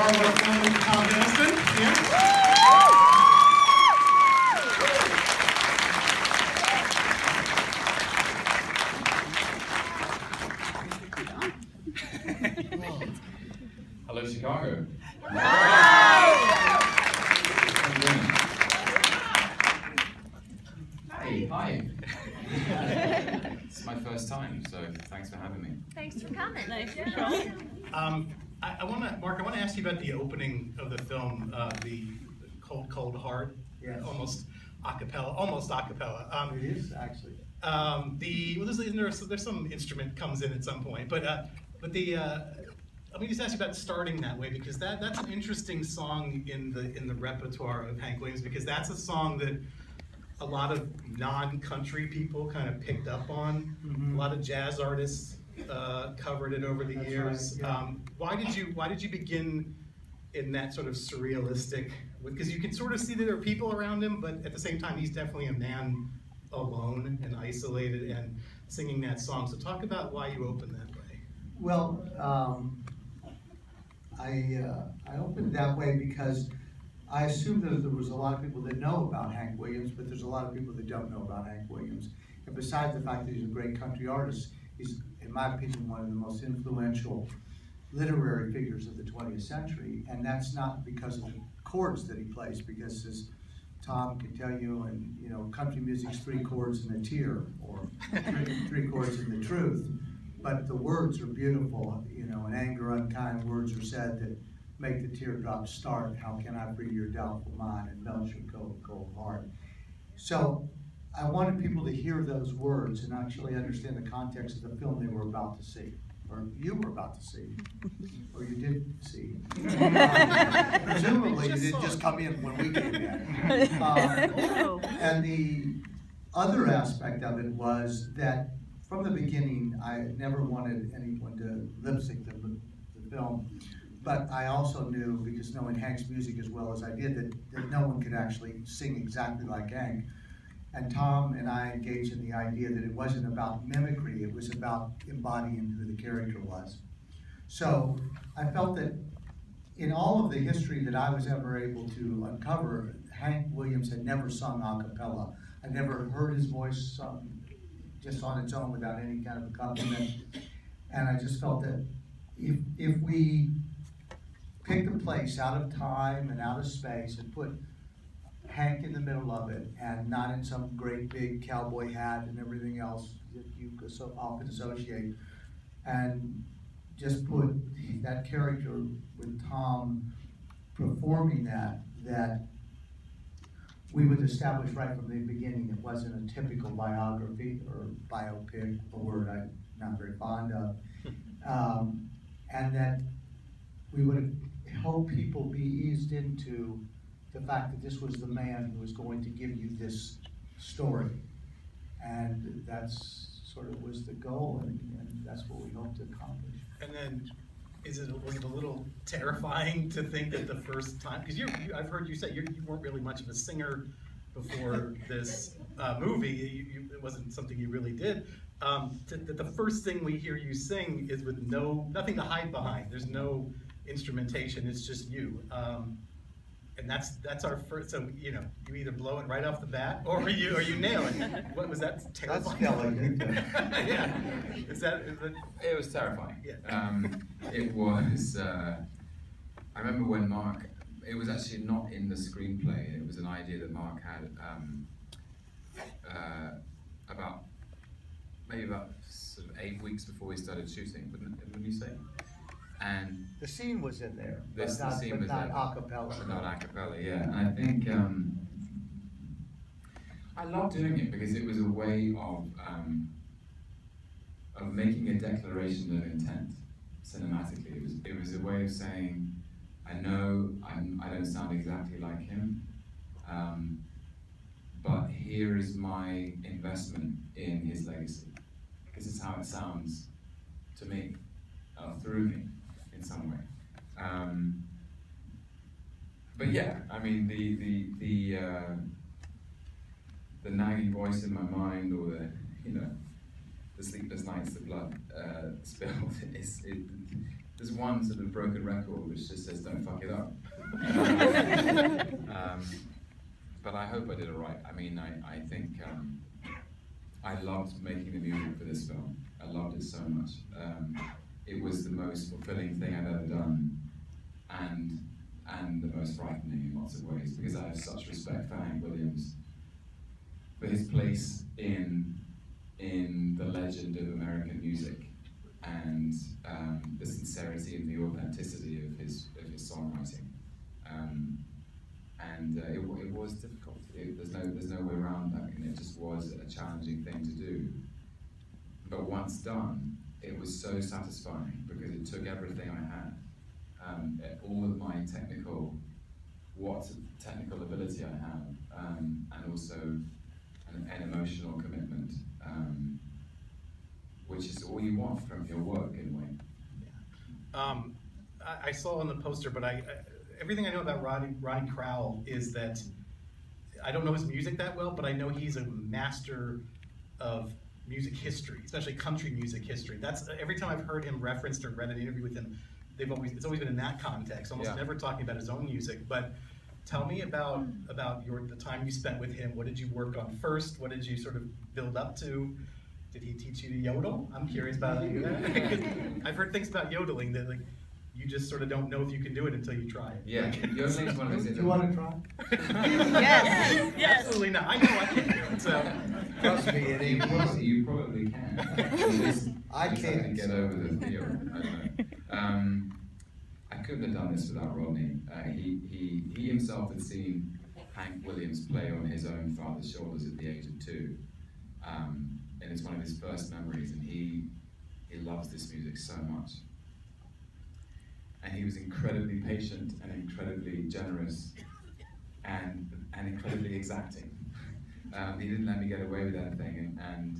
round of applause for Tom Hiddleston. Yeah. Hello, Chicago. Hey, hi. It's my first time, so thanks for having me. Thanks for coming. Nice to meet you. Marc, I want to ask you about the opening of the film, the Cold, Cold Heart. Yes. Almost a cappella. It is actually. There's some instrument comes in at some point, let me just ask you about starting that way, because that's an interesting song in the repertoire of Hank Williams, because that's a song that a lot of non-country people kind of picked up on. Mm-hmm. A lot of jazz artists covered it over the That's years. right, yeah. Why did you begin in that sort of surrealistic? Because you can sort of see that there are people around him, but at the same time, he's definitely a man alone and isolated and singing that song. So talk about why you opened that way. Well, I opened that way because I assumed that there was a lot of people that know about Hank Williams, but there's a lot of people that don't know about Hank Williams. And besides the fact that he's a great country artist, he's, in my opinion, one of the most influential literary figures of the 20th century. And that's not because of the chords that he plays, because as Tom can tell you, and you know, country music's 3 chords and a tear, or three chords and the truth. But the words are beautiful, you know, and anger, unkind words are said that make the teardrops start. How can I free your doubtful mind and melt your cold, cold heart? So I wanted people to hear those words and actually understand the context of the film they were about to see, or you were about to see, or you did see. Presumably you didn't just come in when we came in. And the other aspect of it was that from the beginning, I never wanted anyone to lip sync the film, but I also knew, because knowing Hank's music as well as I did, that no one could actually sing exactly like Hank. And Tom and I engaged in the idea that it wasn't about mimicry, it was about embodying who the character was. So I felt that in all of the history that I was ever able to uncover, Hank Williams had never sung a cappella. I never heard his voice sung just on its own without any kind of accompaniment. And I just felt that if we picked a place out of time and out of space and put Hank in the middle of it, and not in some great big cowboy hat and everything else that you so often associate, and just put that character with Tom performing that we would establish right from the beginning it wasn't a typical biography or biopic, a word I'm not very fond of, and that we would hope people be eased into the fact that this was the man who was going to give you this story. And that's sort of was the goal, and that's what we hope to accomplish. And then, was it a little terrifying to think that the first time, because I've heard you say you weren't really much of a singer before this movie, it wasn't something you really did, that the first thing we hear you sing is with nothing to hide behind, there's no instrumentation, it's just you. And that's our first, so you know, you either blow it right off the bat or you nail it. What was that terrifying? That's delicate. Yeah. Is it? It was terrifying. Yeah. It was, I remember when Marc, it was actually not in the screenplay, it was an idea that Marc had about sort of 8 weeks before we started shooting, wouldn't you say? And The scene was in there, the scene was not there, a cappella. but not a cappella, yeah. And I think I love doing it because it was a way of making a declaration of intent cinematically. It was a way of saying, I know I don't sound exactly like him, but here is my investment in his legacy. This is how it sounds to me, through me, in some way. But yeah, I mean, the nagging voice in my mind, or the sleepless nights, the blood spilled, there's one sort of broken record which just says don't fuck it up. But I hope I did it right. I mean, I think I loved making the music for this film. I loved it so much. It was the most fulfilling thing I've ever done, and the most frightening in lots of ways, because I have such respect for Hank Williams, for his place in the legend of American music, and the sincerity and the authenticity of his songwriting. It was difficult. There's no way around that. I mean, it just was a challenging thing to do. But once done, it was so satisfying because it took everything I had, all of my technical ability I have, and also an emotional commitment, which is all you want from your work in a way. Yeah. I saw on the poster, but everything I know about Roddy Crowell is that I don't know his music that well, but I know he's a master of music history, especially country music history. That's every time I've heard him referenced or read an interview with him, it's always been in that context, almost never talking about his own music. But tell me about the time you spent with him. What did you work on first? What did you sort of build up to? Did he teach you to yodel? I'm curious about that. I've heard things about yodeling that like you just sort of don't know if you can do it until you try it. Yeah, yodeling is one of those things. Do you want to try? Yes. Absolutely not. I know I can't do it. So Trust me, it ain't You probably can. I can't. Get over the fear. I don't know. I couldn't have done this without Rodney. He himself had seen Hank Williams play on his own father's shoulders at the age of 2. And it's one of his first memories, and he loves this music so much. And he was incredibly patient and incredibly generous and incredibly exacting. He didn't let me get away with anything, and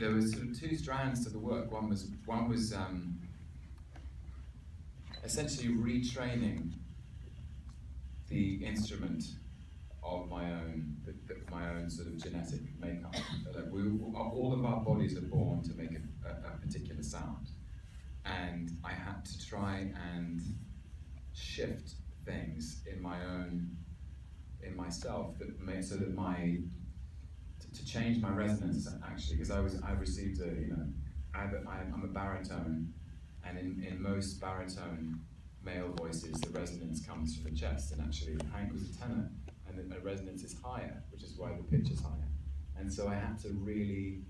there was sort of 2 strands to the work. One was essentially retraining the instrument of my own sort of genetic makeup. All of our bodies are born to make a particular sound, and I had to try and shift things in myself that made so that to change my resonance, actually, because I received I'm a baritone, and in most baritone male voices the resonance comes from the chest, and actually Hank was a tenor, and the resonance is higher, which is why the pitch is higher. And so I had to really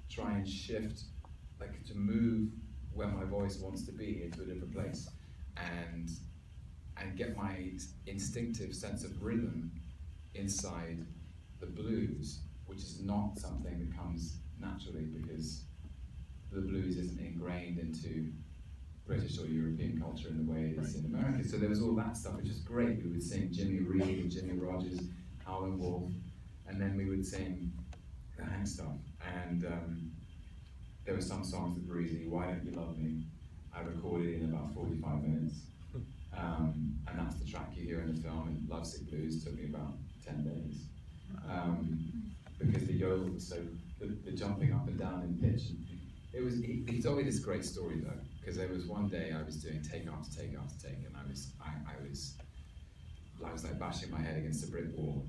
try and shift, like to move where my voice wants to be into a different place, and get my instinctive sense of rhythm inside the blues, which is not something that comes naturally because the blues isn't ingrained into British or European culture in the way it is in America. So there was all that stuff, which is great. We would sing Jimmy Reed and Jimmy Rogers, Howlin' Wolf, and then we would sing the Hank stuff. And there were some songs that were easy. Why Don't You Love Me? I recorded in about 45 minutes. And that's the track you hear in the film, and Lovesick Blues took me about 10 days. Because the yodel was so, the jumping up and down in pitch. He told me this great story though, because there was one day I was doing take after take after take, and I was like bashing my head against a brick wall.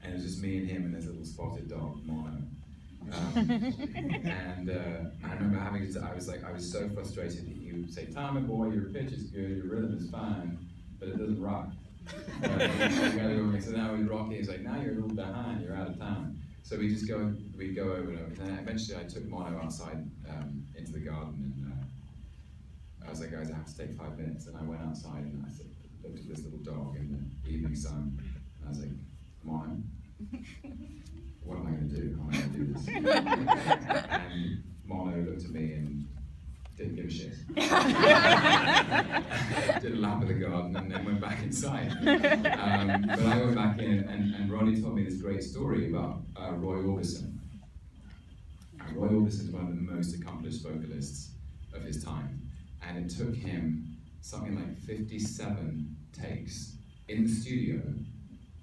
And it was just me and him and this little spotted dog, Mono. And I remember I was so frustrated that he would say, "Tommy boy, your pitch is good, your rhythm is fine, but it doesn't rock." So now we'd rock it. He's like, "Now you're a little behind, you're out of time." So we'd go over and over. And then eventually I took Mono outside into the garden, and I was like, "Guys, I have to take 5 minutes." And I went outside and I looked at this little dog in the evening sun, and I was like, "Mono, what am I going to do? How am I going to do this?" And Mono looked at me and didn't give a shit. Did a lap of the garden and then went back inside. But I went back in, and Ronnie told me this great story about Roy Orbison. Roy Orbison is one of the most accomplished vocalists of his time, and it took him something like 57 takes in the studio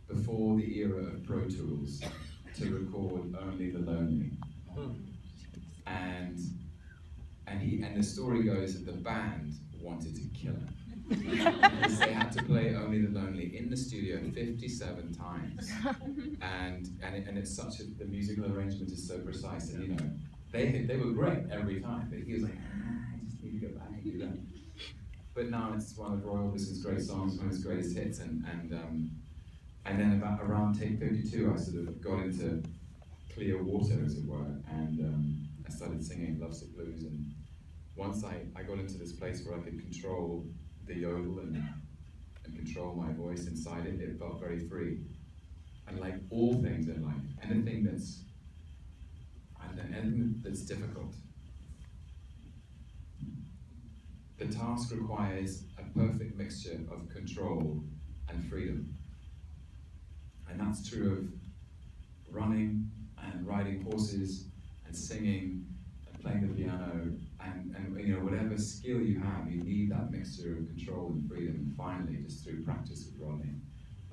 before the era of Pro Tools to record Only the Lonely. And And the story goes that the band wanted to kill him. Because they had to play Only the Lonely in the studio 57 times. And it's such a, the musical arrangement is so precise, and you know, they were great every time, but he was like, I just need to go back and do that. But now it's one of Roy Orbison's great songs, one of his greatest hits, and then around take 52, I sort of got into clear water, as it were, and I started singing Lovesick Blues, and once I got into this place where I could control the yodel and control my voice inside it, it felt very free. And like all things in life, anything that's, I don't know, anything that's difficult, the task requires a perfect mixture of control and freedom. And that's true of running and riding horses and singing and playing the piano and you know, whatever skill you have, you need that mixture of control and freedom. And finally, just through practice with Rodney,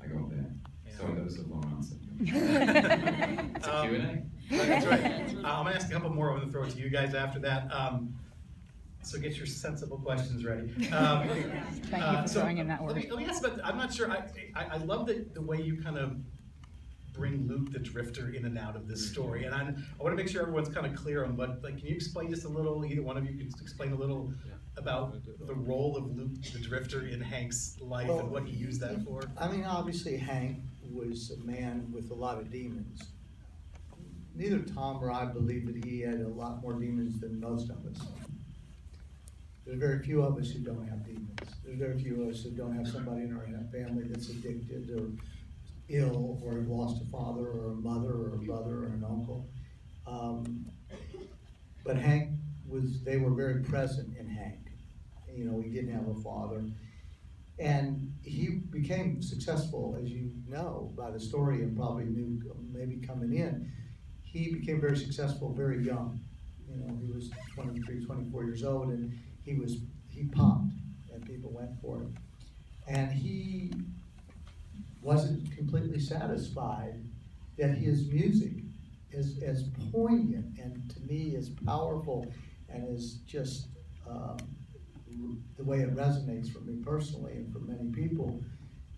I got there. Yeah. Sorry, that was a long answer. It's a Q&A. That's right. I'm gonna ask a couple more. I'm gonna throw it to you guys after that. So get your sensible questions ready. Thank you for throwing in that word. Let me ask about, I'm not sure, I love the way you kind of bring Luke the Drifter in and out of this story. And I want to make sure everyone's kind of clear on what, like, can you explain just a little, either one of you can explain a little about the role of Luke the Drifter in Hank's life and what he used that for? I mean, obviously Hank was a man with a lot of demons. Neither Tom or I believe that he had a lot more demons than most of us. There's very few of us who don't have demons. There's very few of us who don't have somebody in our family that's addicted or ill or have lost a father or a mother or a brother or an uncle. But Hank they were very present in Hank. You know, he didn't have a father. And he became successful, as you know, by the story and probably knew maybe coming in. He became very successful very young. You know, he was 23, 24 years old, and he popped, and people went for it. And he wasn't completely satisfied that his music is as poignant and to me as powerful and is just the way it resonates for me personally and for many people.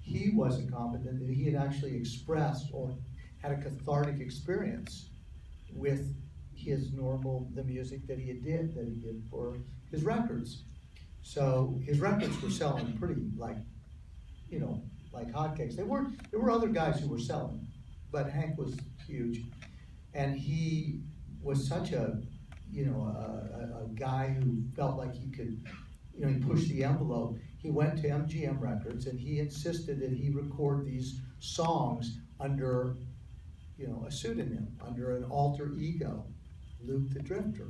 He wasn't confident that he had actually expressed or had a cathartic experience with the music that he did for his records. So his records were selling pretty like hotcakes. There were other guys who were selling, but Hank was huge, and he was such a guy who felt like he could, he pushed the envelope. He went to MGM Records and he insisted that he record these songs under, a pseudonym, under an alter ego, Luke the Drifter.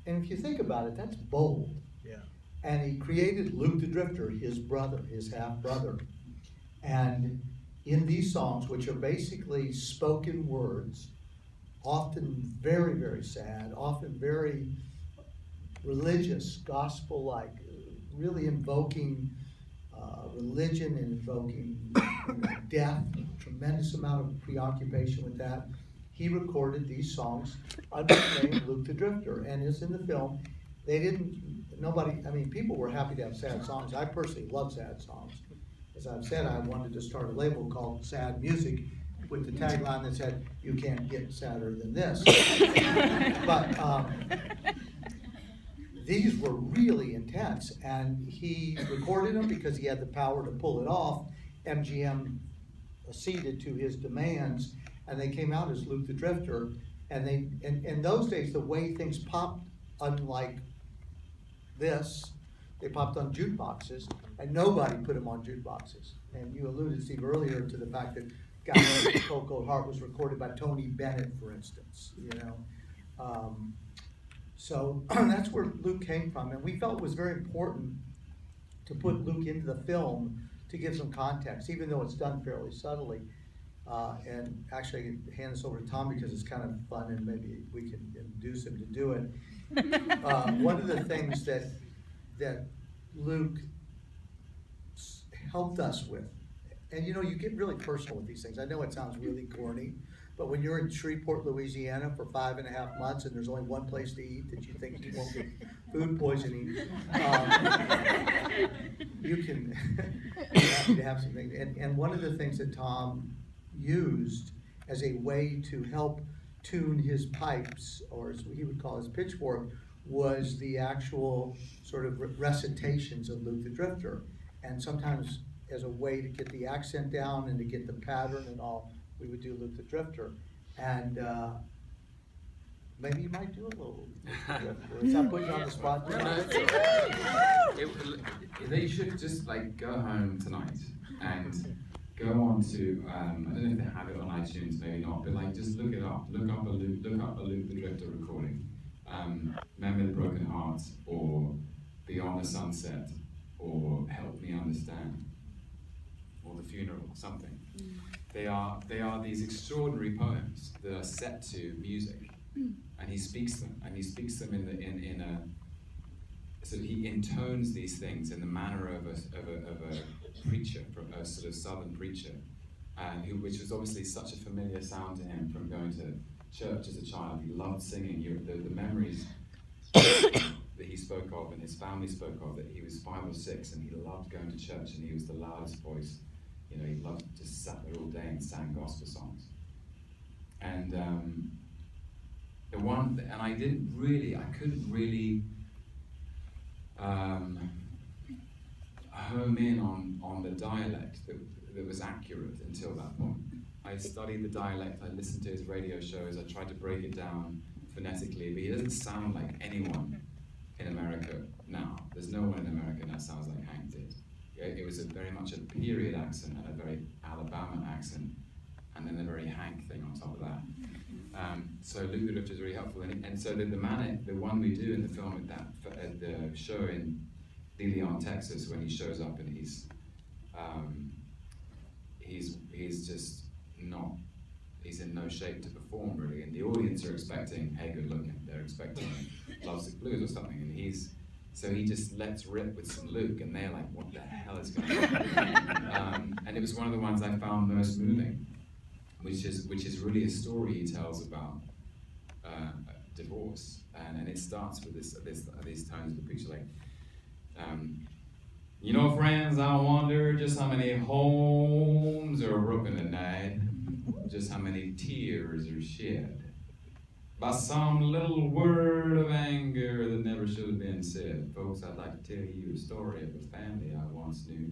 And if you think about it, that's bold. Yeah. And he created Luke the Drifter, his brother, his half-brother. And in these songs, which are basically spoken words, often very, very sad, often very religious, gospel-like, really invoking religion and invoking death, tremendous amount of preoccupation with that. He recorded these songs under the name Luke the Drifter, and it's in the film. People were happy to have sad songs. I personally love sad songs. As I've said, I wanted to start a label called Sad Music with the tagline that said, "You can't get sadder than this." But these were really intense, and he recorded them because he had the power to pull it off. MGM acceded to his demands, and they came out as Luke the Drifter. And in those days, the way things popped, unlike this, they popped on jukeboxes, and nobody put them on jukeboxes. And you alluded, Steve, earlier to the fact that "Guy Like Cold Cold Heart" was recorded by Tony Bennett, for instance. So that's where Luke came from, and we felt it was very important to put Luke into the film to give some context, even though it's done fairly subtly. And actually, I can hand this over to Tom because it's kind of fun, and maybe we can induce him to do it. One of the things that Luke helped us with, and you get really personal with these things. I know it sounds really corny, But when you're in Shreveport, Louisiana for 5.5 months and there's only one place to eat that you think you won't get food poisoning, you can have some things. And one of the things that Tom used as a way to help tune his pipes, or as he would call his pitchfork, was the actual sort of recitations of Luke the Drifter. And sometimes as a way to get the accent down and to get the pattern and all, we would do Luke the Drifter. And maybe you might do a little Luke the Drifter. Is that putting you on the spot? They should just like go home tonight and go on to I don't know if they have it on iTunes, maybe not, but like just look it up. Look up a Luke the Drifter recording. Remember the Broken Heart, or Beyond the Sunset, or Help Me Understand, or The Funeral, something. They are these extraordinary poems that are set to music, and he speaks them in a so he intones these things in the manner of a preacher, from a sort of southern preacher, which was obviously such a familiar sound to him from going to church as a child. He loved singing. The memories that he spoke of and his family spoke of, that he was 5 or 6 and he loved going to church and he was the loudest voice. You know, he loved to just sat there all day and sang gospel songs. And I couldn't really home in on the dialect that was accurate until that point. I studied the dialect, I listened to his radio shows, I tried to break it down phonetically, but he doesn't sound like anyone in America now. There's no one in America that sounds like Hank did. It was very much a period accent and a very Alabama accent, and then a very Hank thing on top of that. So Luke the Drifter is really helpful, and so the one we do in the film at the show in Leon, Texas, when he shows up and he's in no shape to perform really, and the audience are expecting, hey, good looking, they're expecting Lovesick Blues or something, and so he just lets rip with some Luke, and they're like, what the hell is going on? And it was one of the ones I found most moving, which is really a story he tells about divorce, and it starts with these tones of the preacher, like, you know, friends, I wonder just how many homes are broken tonight, just how many tears are shed by some little word of anger that never should have been said. Folks, I'd like to tell you a story of a family I once knew.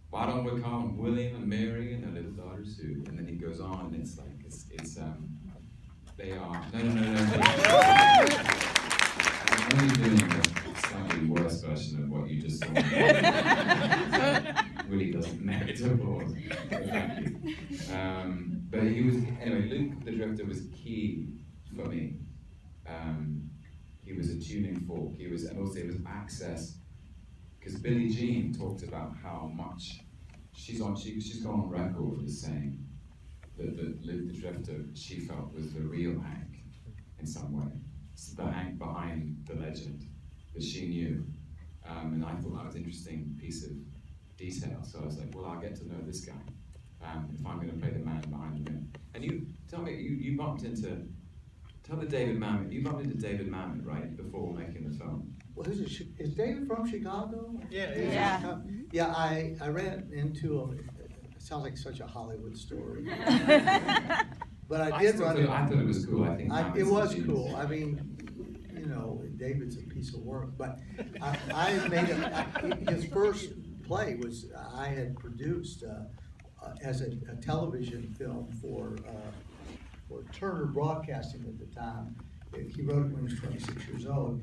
Why don't we call them William and Mary and their little daughter Sue? And then he goes on, and it's like, they are, no. I'm only doing a slightly worse version of what you just saw. Really doesn't merit applause. Thank you. But Luke the Drifter was key for me. He was a tuning fork. And also it was access, because Billie Jean talked about how much she's gone on record as saying that Luke the Drifter she felt was the real Hank in some way. It's the Hank behind the legend that she knew. And I thought that was an interesting piece of detail. So I was like, well, I'll get to know this guy if I'm going to play the man behind the myth. And you tell me, you bumped into David Mamet, right, before making the film? Well, is David from Chicago? Yeah. Yeah, I ran into him. It sounds like such a Hollywood story. But I did run into him. I thought it was cool. I think it was cool. I mean, you know, David's a piece of work. But I made his first play was I had produced as a television film for Turner Broadcasting at the time. He wrote it when he was 26 years old,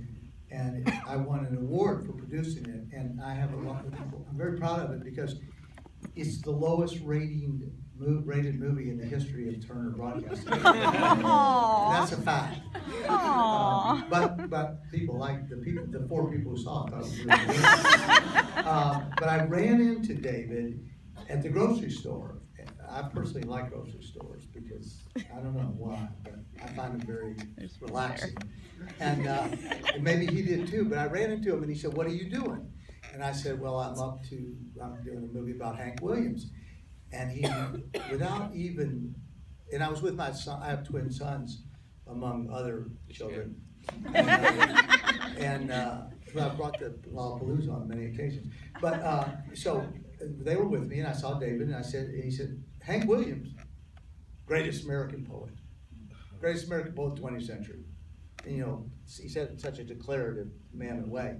and I won an award for producing it. And I have a lot of people. I'm very proud of it because it's the lowest rated movie in the history of Turner Broadcasting. And that's a fact. But people like the 4 people who saw it thought it was really good. But I ran into David at the grocery store. I personally like grocery stores because I don't know why, but I find them very relaxing. And maybe he did too. But I ran into him and he said, "What are you doing?" And I said, "Well, I'm doing a movie about Hank Williams." And he, without even and I was with my son, I have twin sons, among other children. And I brought the Lollapalooza on many occasions. But, so, they were with me, and I saw David, and he said, Hank Williams, greatest American poet. Greatest American poet of the 20th century. And, you know, he said it in such a declarative, mammoth way.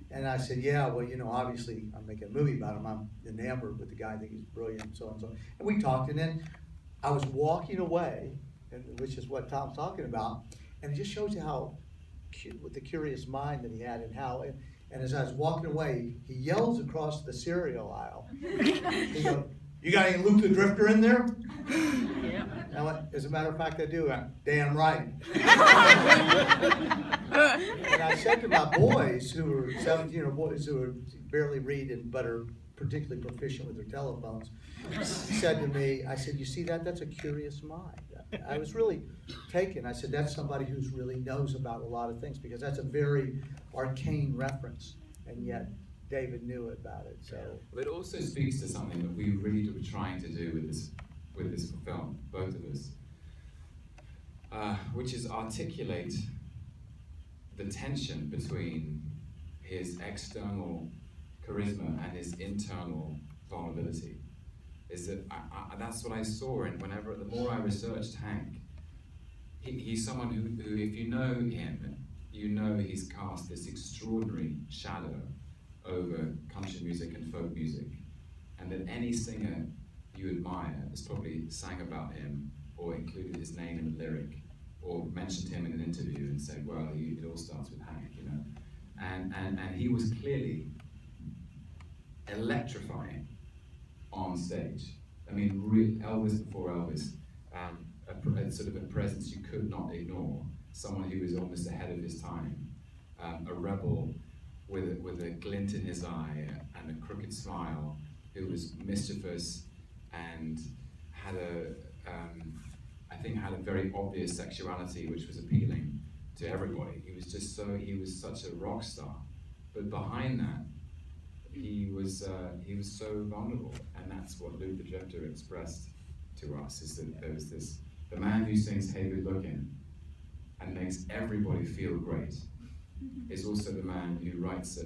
And I said, yeah, well, you know, obviously, I'm making a movie about him. I'm enamored with the guy. I think he's brilliant, and so on and so on. And we talked, and then I was walking away, which is what Tom's talking about, and it just shows you how, with the curious mind that he had, and how, and as I was walking away, he yells across the cereal aisle. He goes, you got any Luke the Drifter in there? Yeah. And I went, as a matter of fact, I do. Damn right. And I said to my boys, who were 17, or boys who were barely read but are particularly proficient with their telephones, said to me, I said, you see that? That's a curious mind. I was really taken. I said, that's somebody who really knows about a lot of things, because that's a very arcane reference, and yet David knew about it. So But it also speaks to something that we really were trying to do with this film, both of us, which is articulate the tension between his external charisma and his internal vulnerability. Is that that's what I saw, and the more I researched Hank, he's someone who, if you know him, you know he's cast this extraordinary shadow over country music and folk music, and that any singer you admire has probably sang about him or included his name in a lyric or mentioned him in an interview and said, well, it all starts with Hank, you know. And he was clearly electrifying on stage. I mean, Elvis before Elvis, a sort of a presence you could not ignore. Someone who was almost ahead of his time, a rebel with a glint in his eye and a crooked smile, who was mischievous and had had a very obvious sexuality which was appealing to everybody. He was such a rock star, but behind that, he was so vulnerable, and that's what Luke the Drifter expressed to us, is that there was the man who sings Hey Good Looking and makes everybody feel great is also the man who writes a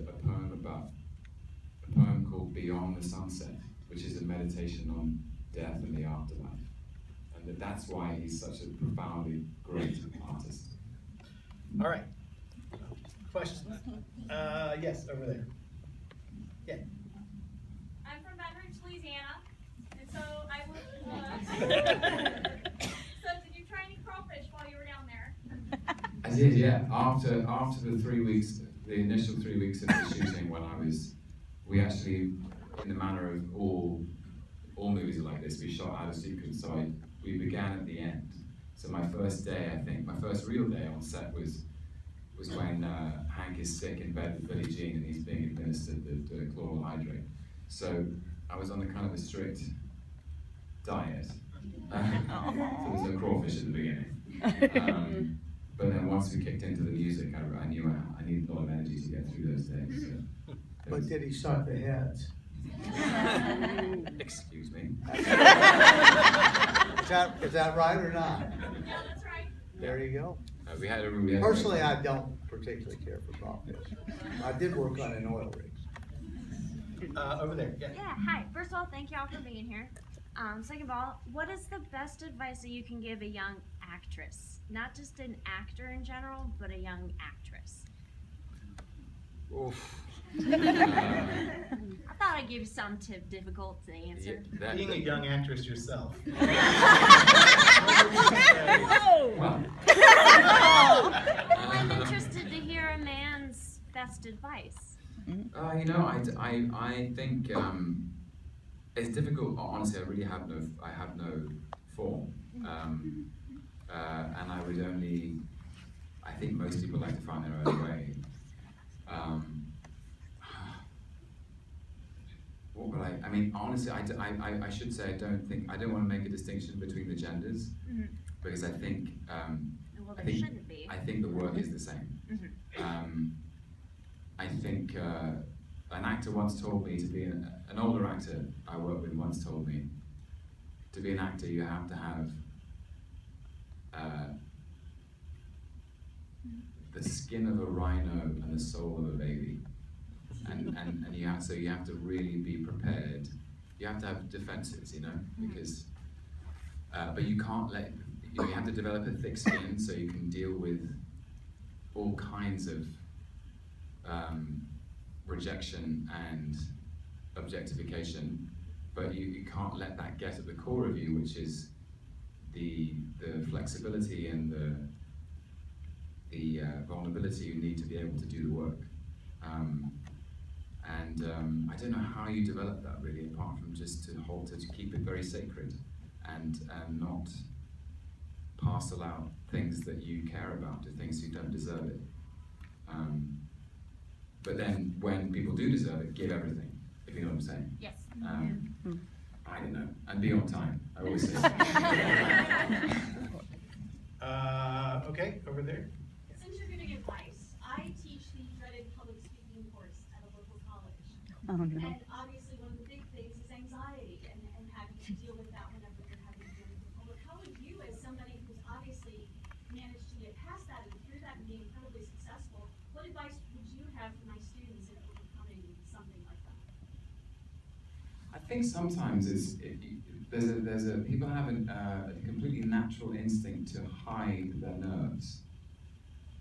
poem called Beyond the Sunset, which is a meditation on death and the afterlife. And that's why he's such a profoundly great artist. All right. Questions? Yes, over there. Yeah. I'm from Baton Rouge, Louisiana, and so I was. So did you try any crawfish while you were down there? I did, yeah. After the 3 weeks, the initial 3 weeks of the shooting, we actually, in the manner of all movies are like this, we shot out of sequence. So we began at the end. So my first day, I think, my first real day on set was when Hank is sick in bed with Billie Jean and he's being administered the chloral hydrate. So I was on a kind of a strict diet. So there was no crawfish at the beginning. But then once we kicked into the music, I knew I needed a lot of energy to get through those days. So but did he suck the heads? Excuse me. Is that right or not? Yeah, that's right. There you go. We had Personally, I don't particularly care for crawfish. I did work on an oil rig. Over there. Yeah. Yeah, hi. First of all, thank y'all for being here. Second of all, what is the best advice that you can give a young actress? Not just an actor in general, but a young actress. Oof. I thought I'd give you something difficult to answer. Being a young actress yourself. Well, I'm interested to hear a man's best advice. I think it's difficult. Honestly, I have no form, and I think most people like to find their own way. What would I mean, honestly, I should say I don't want to make a distinction between the genders, because I think Well, there shouldn't be. I think the work is the same. I think an actor once told me to be an older actor I worked with once told me to be an actor you have to have the skin of a rhino and the soul of a baby, and you have to really be prepared. You have to have defenses, because but you can't let you have to develop a thick skin so you can deal with all kinds of rejection and objectification, but you can't let that get at the core of you, which is the flexibility and the vulnerability you need to be able to do the work. I don't know how you develop that really, apart from just to keep it very sacred and not parcel out things that you care about to things who don't deserve it. But then when people do deserve it, give everything, if you know what I'm saying. Yes. I don't know, and be on time, I always say. Okay, over there. Since you're giving advice, I teach the dreaded public speaking course at a local college. Oh, no. And obviously one of the big things is anxiety and having to deal with that whenever you're having to deal with the public. How would you, as somebody who's obviously managed to get past that and through that and be incredibly successful, what advice would you have for my students in overcoming something like that? I think sometimes people have a completely natural instinct to hide their nerves,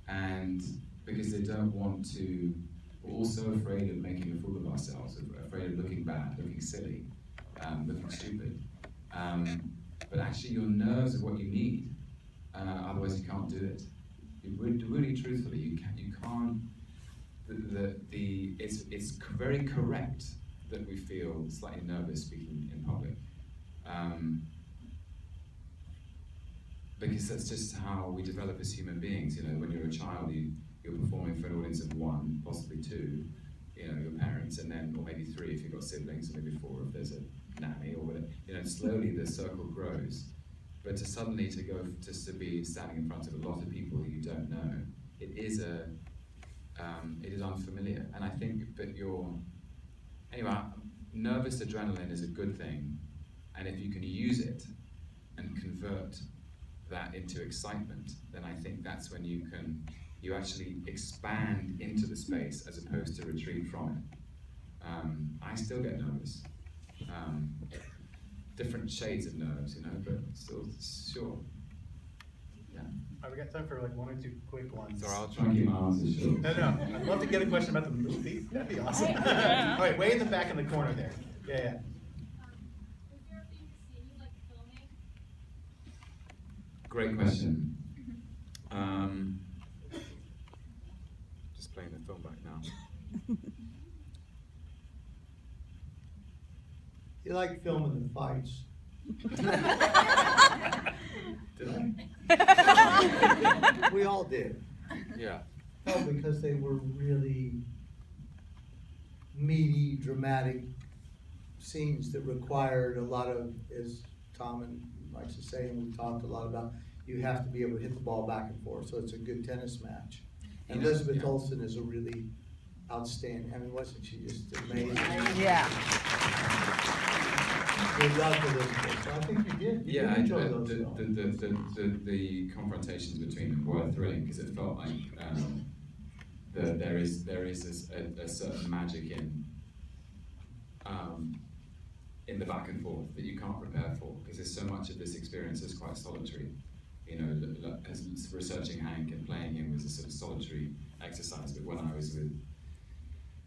and because they don't want to, we're also afraid of making a fool of ourselves, afraid of looking bad, looking silly, looking stupid. But actually, your nerves are what you need. Otherwise, you can't do it. Really, truthfully, you can't. It's very correct that we feel slightly nervous speaking in public, because that's just how we develop as human beings. When you're a child, you're performing for an audience of one, possibly two, your parents, and then, or maybe three if you've got siblings, or maybe four if there's a nanny or whatever. Slowly the circle grows. But to suddenly to go just to be standing in front of a lot of people who you don't know, it is unfamiliar. And I think anyway, nervous adrenaline is a good thing, and if you can use it and convert that into excitement, then I think that's when you actually expand into the space as opposed to retreat from it. I still get nervous. Different shades of nerves, but still, sure. Yeah. We got time for like one or two quick ones. So I'll try and keep my answers short. No, I'd love to get a question about the movie. That'd be awesome. All right, way in the back in the corner there. Yeah. Is there a favorite scene you like filming? Great question. Just playing the film back now. You like filming the fights. Did I? We all did. Yeah. No, because they were really meaty, dramatic scenes that required a lot of, as Tom and likes to say, and we talked a lot about, you have to be able to hit the ball back and forth, so it's a good tennis match. And Elizabeth Olsen is a really outstanding, wasn't she just amazing? Yeah. We loved Elizabeth, so I think you did. You Yeah, did enjoy those films. the confrontations between them were thrilling because it felt like there is a certain magic in the back and forth that you can't prepare for, because there's so much of this experience is quite solitary. As researching Hank and playing him was a sort of solitary exercise. But when I was with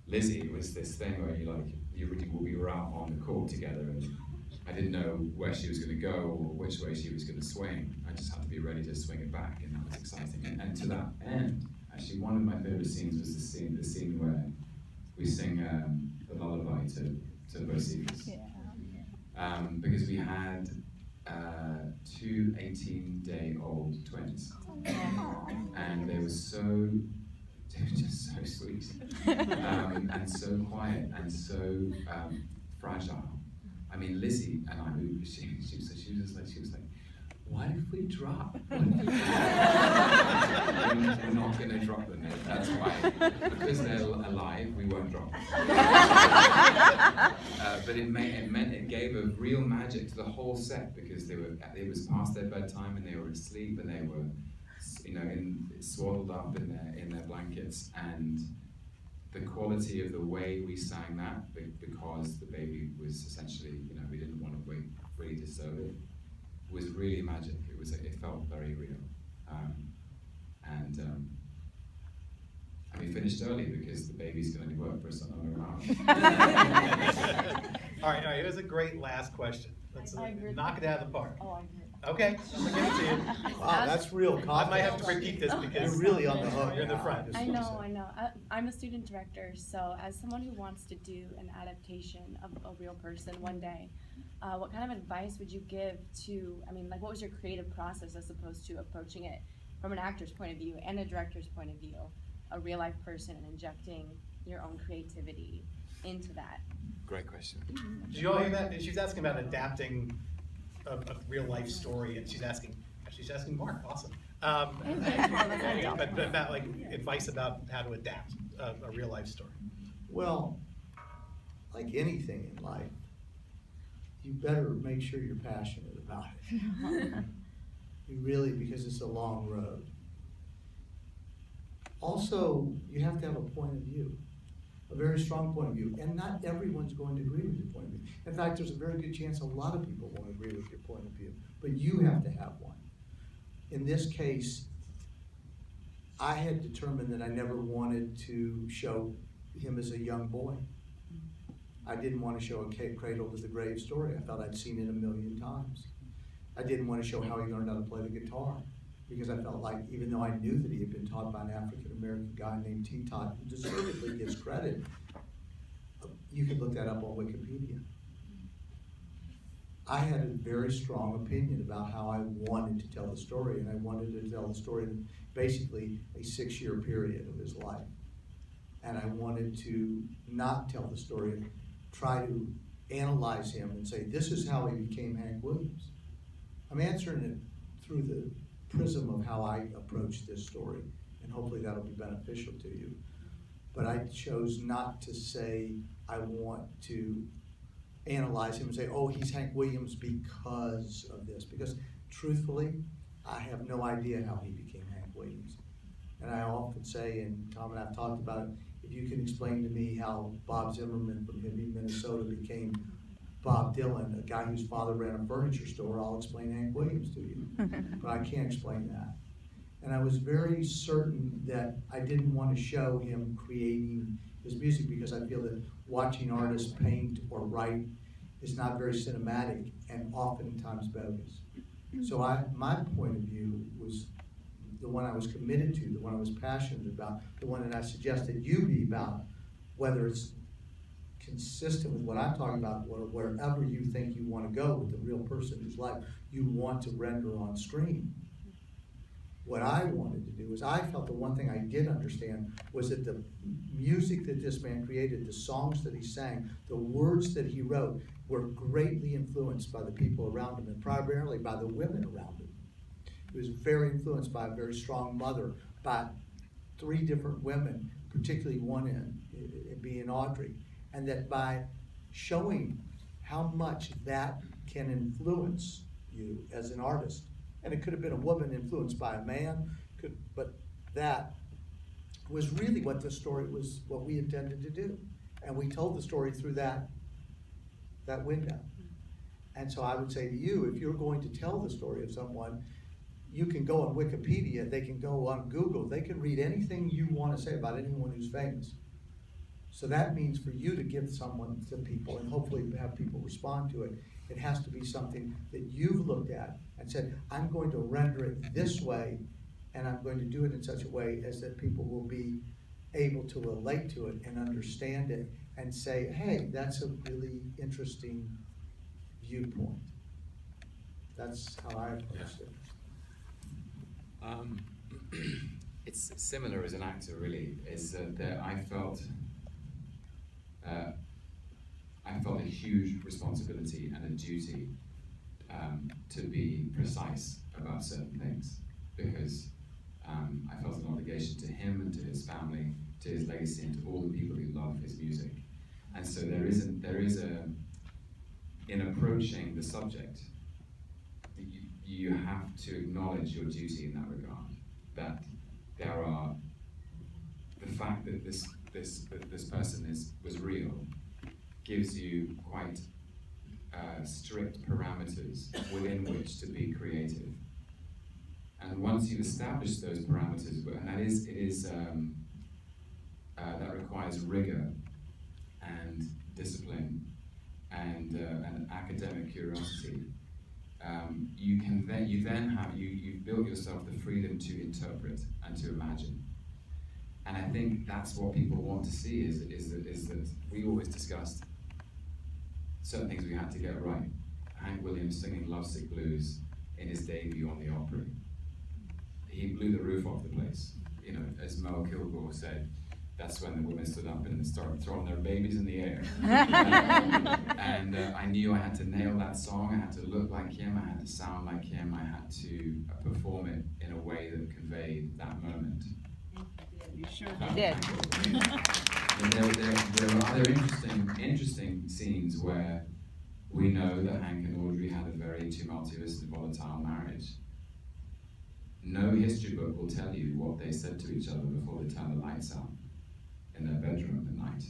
Lizzie, it was this thing where we were out on the court together, and I didn't know where she was going to go or which way she was going to swing. I just had to be ready to swing it back, and that was exciting. And to that end, actually, one of my favorite scenes was the scene where we sing the lullaby to Bocephus. Yeah. Because we had two 18-day-old twins, and they were just so sweet, and so quiet, and so fragile. Lizzie and I, she was like, what if we drop? We're not going to drop them. That's why. Because they're alive, we won't drop them. But it gave a real magic to the whole set, because it was past their bedtime and they were asleep and they were, swaddled up in their blankets, and the quality of the way we sang that, because the baby was essentially, we didn't want to wait really disturb it, was really magic. It felt very real. And we finished early because the baby's going to work for us another hour. All right, it was a great last question. Let's I agree. knock it out of the park. Oh, I agree. Okay, I'm gonna give it to you. Wow, that's real I might have to confidence. repeat this because You're really on the hook. You're in the front. Just I wanna know, say. I know. I'm a student director, so as someone who wants to do an adaptation of a real person one day, what kind of advice would you give to, what was your creative process as opposed to approaching it from an actor's point of view and a director's point of view, a real life person, and injecting your own creativity into that? Great question. Did you all hear that? She's asking about adapting a real life story, and she's asking Marc. Awesome. But about like advice about how to adapt a real life story. Well, like anything in life, you better make sure you're passionate about it. You really, because it's a long road. Also, you have to have a point of view, a very strong point of view, and not everyone's going to agree with your point of view. In fact, there's a very good chance a lot of people won't agree with your point of view, but you have to have one. In this case, I had determined that I never wanted to show him as a young boy. I didn't want to show a cradle to the grave story. I felt I'd seen it a million times. I didn't want to show how he learned how to play the guitar, because I felt like, even though I knew that he had been taught by an African-American guy named T. Todd, who deservedly gets credit, you can look that up on Wikipedia. I had a very strong opinion about how I wanted to tell the story, and I wanted to tell the story in basically a 6-year period of his life. And I wanted to not tell the story and try to analyze him and say, this is how he became Hank Williams. I'm answering it through the prism of how I approach this story, and hopefully that'll be beneficial to you. But I chose not to say I want to analyze him and say, oh, he's Hank Williams because of this. Because truthfully, I have no idea how he became Hank Williams. And I often say, and Tom and I have talked about it, if you can explain to me how Bob Zimmerman from Hibbing, Minnesota became Bob Dylan, a guy whose father ran a furniture store, I'll explain Hank Williams to you. But I can't explain that. And I was very certain that I didn't want to show him creating his music, because I feel that watching artists paint or write is not very cinematic and oftentimes bogus. So my point of view was the one I was committed to, the one I was passionate about, the one that I suggested you be about, whether it's consistent with what I'm talking about, or wherever you think you want to go with the real person whose life you want to render on screen. What I wanted to do is, I felt the one thing I did understand was that the music that this man created, the songs that he sang, the words that he wrote, were greatly influenced by the people around him, and primarily by the women around him. He was very influenced by a very strong mother, by 3 different women, particularly one being Audrey, and that by showing how much that can influence you as an artist, and it could have been a woman influenced by a man, but that was really what the story was, what we intended to do. And we told the story through that window. And so I would say to you, if you're going to tell the story of someone, you can go on Wikipedia, they can go on Google, they can read anything you want to say about anyone who's famous. So that means for you to give someone to people and hopefully have people respond to it, it has to be something that you've looked at and said, I'm going to render it this way, and I'm going to do it in such a way as that people will be able to relate to it and understand it and say, hey, that's a really interesting viewpoint. That's how I approached it. It's similar as an actor, really. Is that I felt a huge responsibility and a duty to be precise about certain things, because I felt an obligation to him and to his family, to his legacy, and to all the people who love his music. And so there is in approaching the subject, you have to acknowledge your duty in that regard. That there are the fact that this person was real gives you quite strict parameters within which to be creative. And once you've established those parameters, and that requires rigor and discipline and academic curiosity. You've built yourself the freedom to interpret and to imagine. And I think that's what people want to see is that we always discussed certain things we had to get right. Hank Williams singing Lovesick Blues in his debut on the Opry. He blew the roof off the place. You know, as Mel Kilgore said, that's when the women stood up and started throwing their babies in the air. And I knew I had to nail that song, I had to look like him, I had to sound like him, I had to perform it in a way that conveyed that moment. You sure did. And there are other interesting scenes where we know that Hank and Audrey had a very tumultuous and volatile marriage. No history book will tell you what they said to each other before they turned the lights out in their bedroom at night.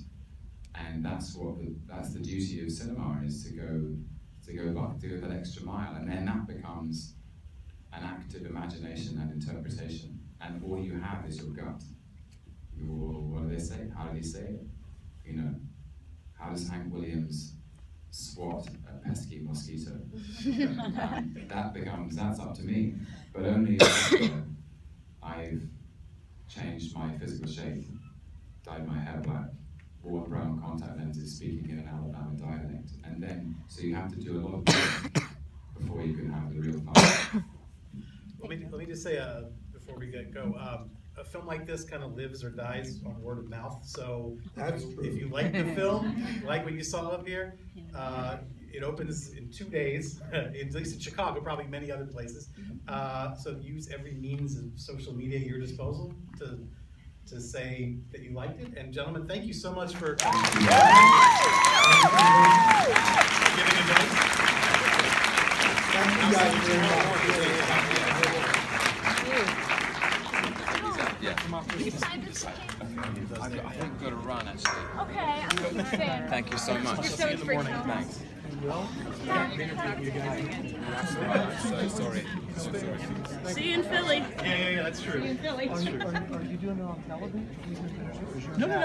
And that's the duty of cinema, is to go that extra mile, and then that becomes an active imagination and interpretation, and all you have is your gut. What do they say? How did he say it? You know, how does Hank Williams swat a pesky mosquito? That's up to me. But only after I've changed my physical shape, dyed my hair black, worn brown contact lenses, speaking in an Alabama dialect, and then, so you have to do a lot of work before you can have the real fun. Let me just say, before we go, a film like this kind of lives or dies on word of mouth. So if you like the film, like what you saw up here, it opens in 2 days, at least in Chicago, probably many other places. So use every means of social media at your disposal to say that you liked it. And gentlemen, thank you so much for giving a note. Thank you guys very much. I've got to run, actually. Okay, I'm a big fan. Thank you so much. You're so inspirational. Thanks. So sorry. See you in Philly. Yeah, that's true. See you in Philly. That's true. Are you doing it on television? No.